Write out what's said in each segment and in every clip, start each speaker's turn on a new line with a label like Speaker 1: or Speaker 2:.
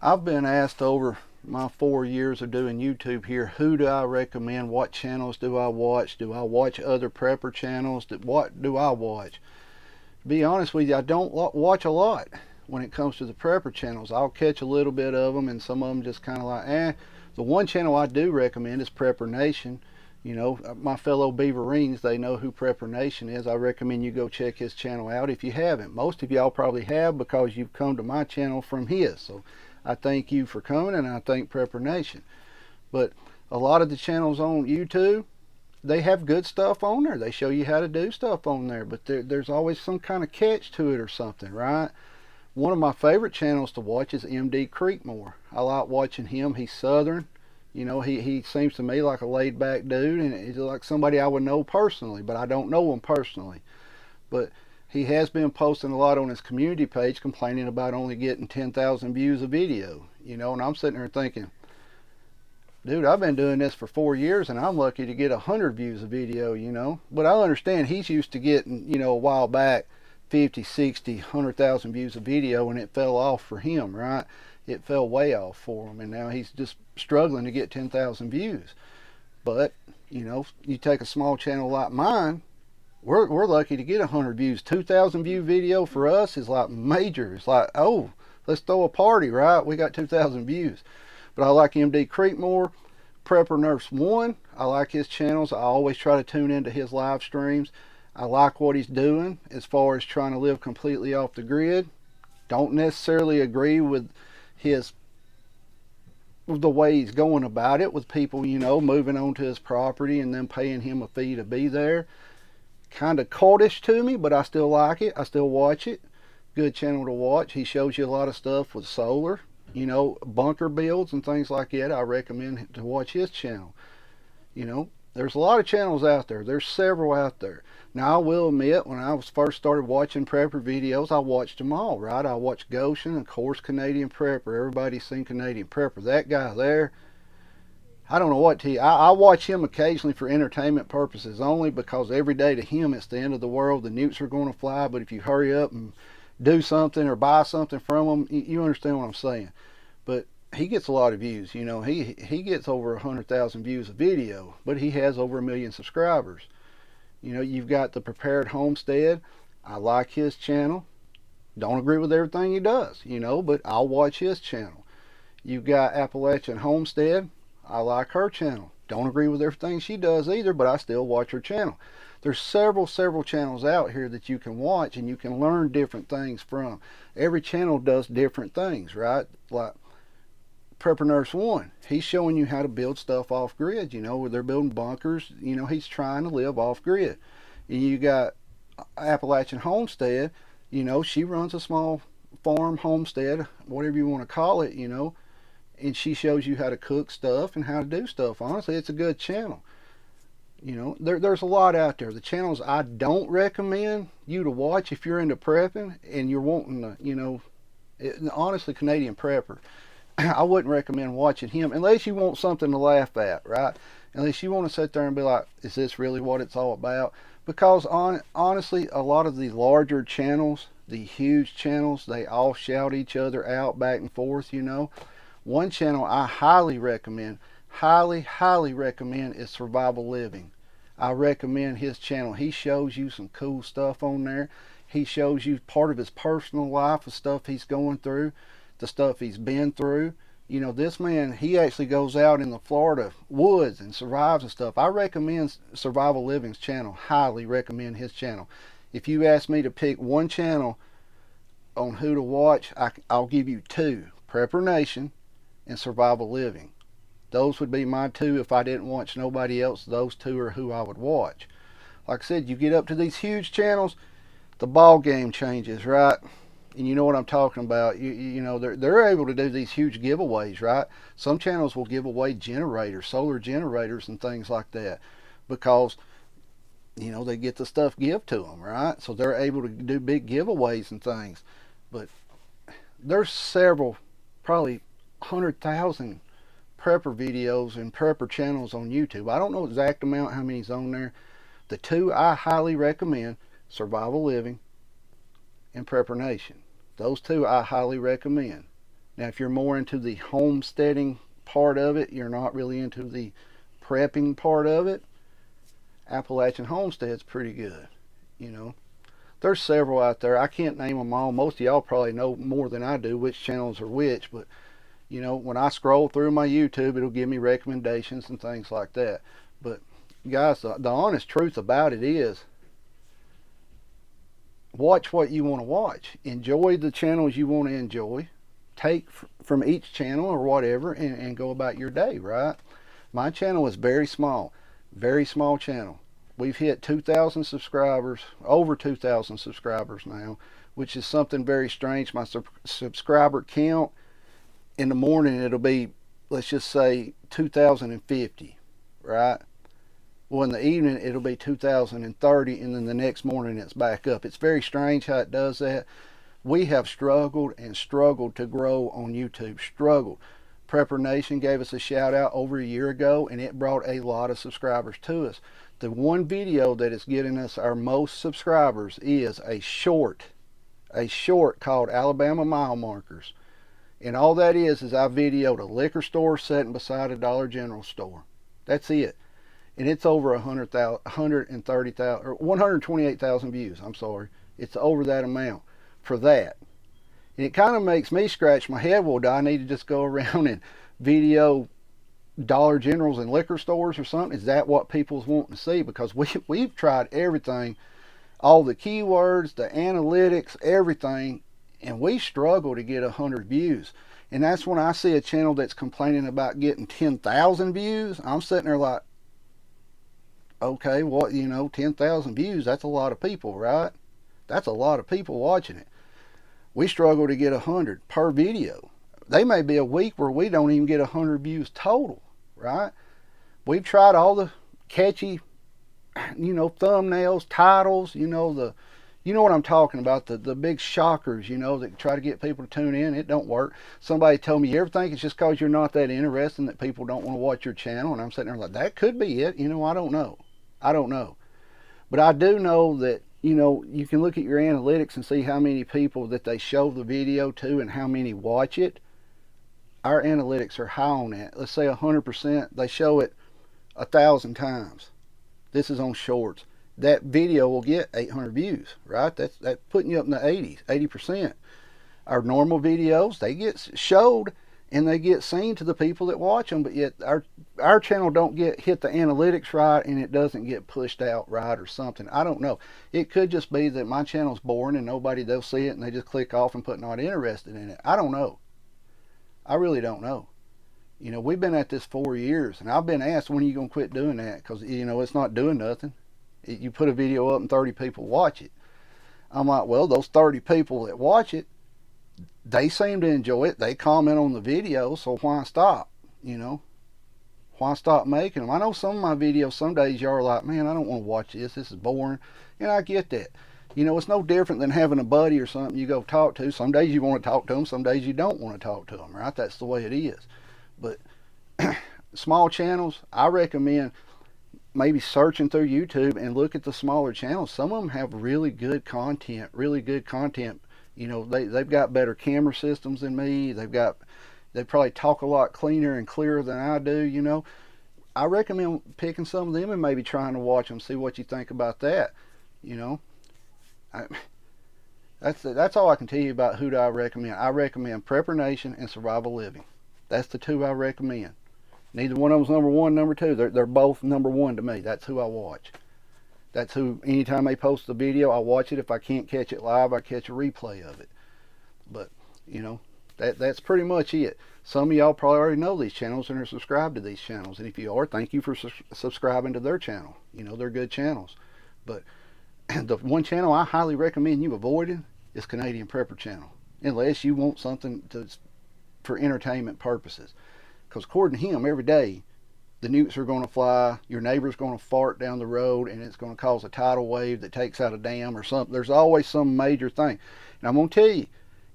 Speaker 1: I've been asked over my 4 years of doing YouTube here, who do I recommend? What channels do I watch? Do I watch other prepper channels? What do I watch? To be honest with you, I don't watch a lot when it comes to the prepper channels. I'll catch a little bit of them, and some of them just kind of like, eh. The one channel I do recommend is Prepper Nation. You know, my fellow Beaverines, they know who Prepper Nation is. I recommend you go check his channel out if you haven't. Most of y'all probably have because you've come to my channel from his. So I thank you for coming, and I thank Prepper Nation. But a lot of the channels on YouTube, they have good stuff on there. They show you how to do stuff on there, but there's always some kind of catch to it or something, right? One of my favorite channels to watch is MD Creekmore. I like watching him. He's Southern. You know, he seems to me like a laid back dude, and he's like somebody I would know personally, but I don't know him personally. But he has been posting a lot on his community page complaining about only getting 10,000 views a video. You know, and I'm sitting there thinking, dude, I've been doing this for 4 years and I'm lucky to get 100 views a video, you know. But I understand he's used to getting, you know, a while back 50, 60, 100,000 views a video, and it fell off for him, right? It fell way off for him, and now he's just struggling to get 10,000 views. But, you know, you take a small channel like mine, we're lucky to get 100 views. 2,000 view video for us is like major. It's like, oh, let's throw a party, right? We got 2,000 views. But I like MD Creekmore, Prepper Nurse 1. I like his channels. I always try to tune into his live streams. I like what he's doing as far as trying to live completely off the grid. Don't necessarily agree with the way he's going about it, with people, you know, moving onto his property and then paying him a fee to be there. Kind of cultish to me, but I still like it. I still watch it. Good channel to watch. He shows you a lot of stuff with solar, you know, bunker builds and things like that. I recommend to watch his channel. You know, there's a lot of channels out there. There's several out there. Now, I will admit, when I was first started watching prepper videos, I watched them all, right? I watched Goshen, of course, Canadian Prepper. Everybody's seen Canadian Prepper. That guy there, I don't know what to I watch him occasionally for entertainment purposes only, because every day to him it's the end of the world. The nukes are going to fly, but if you hurry up and do something or buy something from him, you understand what I'm saying. But he gets a lot of views. You know, he gets over 100,000 views a video, but he has over 1 million subscribers. You know, you've got the Prepared Homestead. I like his channel. Don't agree with everything he does, you know, but I'll watch his channel. You've got Appalachian Homestead. I like her channel. Don't agree with everything she does either, but I still watch her channel. There's several channels out here that you can watch and you can learn different things from. Every channel does different things, right? Like Prepper Nurse 1, he's showing you how to build stuff off grid, you know, where they're building bunkers. You know, he's trying to live off grid. And you got Appalachian Homestead, you know, she runs a small farm, homestead, whatever you want to call it, you know, and she shows you how to cook stuff and how to do stuff. Honestly, it's a good channel. You know, there's a lot out there. The channels I don't recommend you to watch if you're into prepping and you're wanting to, you know, honestly, Canadian Prepper, I wouldn't recommend watching him unless you want something to laugh at, right? Unless you want to sit there and be like, is this really what it's all about? Because honestly, a lot of the larger channels, the huge channels, they all shout each other out back and forth, you know. One channel I highly recommend is Survival Living. I recommend his channel. He shows you some cool stuff on there. He shows you part of his personal life, the stuff he's going through, the stuff he's been through. You know, this man, he actually goes out in the Florida woods and survives and stuff. I recommend Survival Living's channel. Highly recommend his channel. If you ask me to pick one channel on who to watch, I'll give you two: Prepper Nation and Survival Living. Those would be my two. If I didn't watch nobody else, those two are who I would watch. Like I said, you get up to these huge channels, the ball game changes, right? And you know what I'm talking about. You know, they're able to do these huge giveaways, right? Some channels will give away generators, solar generators and things like that, because, you know, they get the stuff give to them, right? So they're able to do big giveaways and things. But there's several, probably 100,000 prepper videos and prepper channels on YouTube. I don't know the exact amount, how many's on there. The two I highly recommend, Survival Living and Prepper Nation. Those two I highly recommend. Now, if you're more into the homesteading part of it, you're not really into the prepping part of it, Appalachian Homestead's pretty good. You know, there's several out there. I can't name them all. Most of y'all probably know more than I do which channels are which, but you know, when I scroll through my YouTube, it'll give me recommendations and things like that. But guys, the honest truth about it is, watch what you want to watch. Enjoy the channels you want to enjoy. Take from each channel or whatever and go about your day, right? My channel is very small channel. We've hit 2,000 subscribers, over 2,000 subscribers now, which is something very strange. My subscriber count in the morning, it'll be, let's just say, 2,050, right? Well, in the evening, it'll be 2,030, and then the next morning, it's back up. It's very strange how it does that. We have struggled and struggled to grow on YouTube. Struggled. Prepper Nation gave us a shout out over a year ago, and it brought a lot of subscribers to us. The one video that is getting us our most subscribers is a short called Alabama Mile Markers. And all that is I videoed a liquor store sitting beside a Dollar General store. That's it. And it's over 130,000 or 128,000 views. I'm sorry. It's over that amount for that. And it kind of makes me scratch my head. Well, do I need to just go around and video Dollar Generals and liquor stores or something? Is that what people's wanting to see? Because we've tried everything, all the keywords, the analytics, everything, and we struggle to get 100 views. And that's when I see a channel that's complaining about getting 10,000 views. I'm sitting there like, okay, well, 10,000 views, that's a lot of people, right? That's a lot of people watching it. We struggle to get 100 per video. They may be a week where we don't even get 100 views total, right? We've tried all the catchy, thumbnails, titles, you know what I'm talking about, the big shockers, that try to get people to tune in. It don't work. Somebody told me, you ever think it's just because you're not that interesting that people don't want to watch your channel? And I'm sitting there like, that could be it. I don't know. But I do know that, you can look at your analytics and see how many people that they show the video to and how many watch it. Our analytics are high on that. Let's say 100%, they show it 1,000 times. This is on shorts. That video will get 800 views, right? That's putting you up in the 80%. Our normal videos, they get showed and they get seen to the people that watch them, but yet our channel don't hit the analytics right, and it doesn't get pushed out right or something. I don't know. It could just be that my channel's boring and they'll see it and they just click off and put not interested in it. I don't know. I really don't know. We've been at this 4 years, and I've been asked, when are you going to quit doing that? Because, it's not doing nothing. You put a video up and 30 people watch it. I'm like, well, those 30 people that watch it, they seem to enjoy it. They comment on the video, so why stop? Why stop making them? I know some of my videos, some days y'all are like, man, I don't want to watch this. This is boring. And I get that. It's no different than having a buddy or something you go talk to. Some days you want to talk to them. Some days you don't want to talk to them, right? That's the way it is. But small channels, I recommend maybe searching through YouTube and look at the smaller channels. Some of them have really good content. They've got better camera systems than me. They probably talk a lot cleaner and clearer than I do. I recommend picking some of them and maybe trying to watch them, see what you think about that. That's all I can tell you about who do I recommend. I recommend Prepper Nation and Survival Living. That's the two I recommend. Neither one of them's number one, number two. They're both number one to me. That's who I watch. That's who, anytime they post a video, I watch it. If I can't catch it live, I catch a replay of it. But, that's pretty much it. Some of y'all probably already know these channels and are subscribed to these channels. And if you are, thank you for subscribing to their channel. They're good channels. But the one channel I highly recommend you avoiding is Canadian Prepper Channel. Unless you want something for entertainment purposes. Because according to him, every day, the nukes are going to fly, your neighbor's going to fart down the road, and it's going to cause a tidal wave that takes out a dam or something. There's always some major thing. And I'm going to tell you,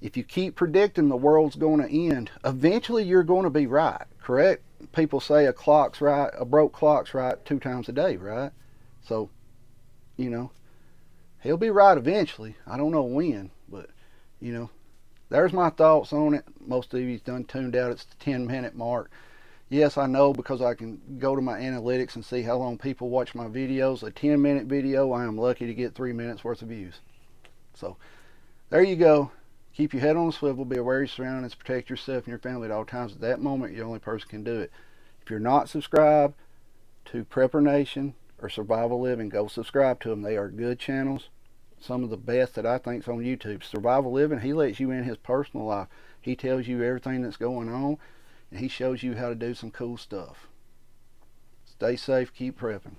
Speaker 1: if you keep predicting the world's going to end, eventually you're going to be right, correct? People say a broke clock's right 2 times a day, right? So, he'll be right eventually. I don't know when, but, there's my thoughts on it. Most of you's done tuned out. It's the 10-minute mark. Yes, I know, because I can go to my analytics and see how long people watch my videos. A 10-minute video, I am lucky to get 3 minutes worth of views. So there you go. Keep your head on a swivel. Be aware of your surroundings. Protect yourself and your family at all times. At that moment, you're the only person can do it. If you're not subscribed to Prepper Nation or Survival Living, go subscribe to them. They are good channels. Some of the best that I think is on YouTube. Survival Living, he lets you in his personal life. He tells you everything that's going on, and he shows you how to do some cool stuff. Stay safe. Keep prepping.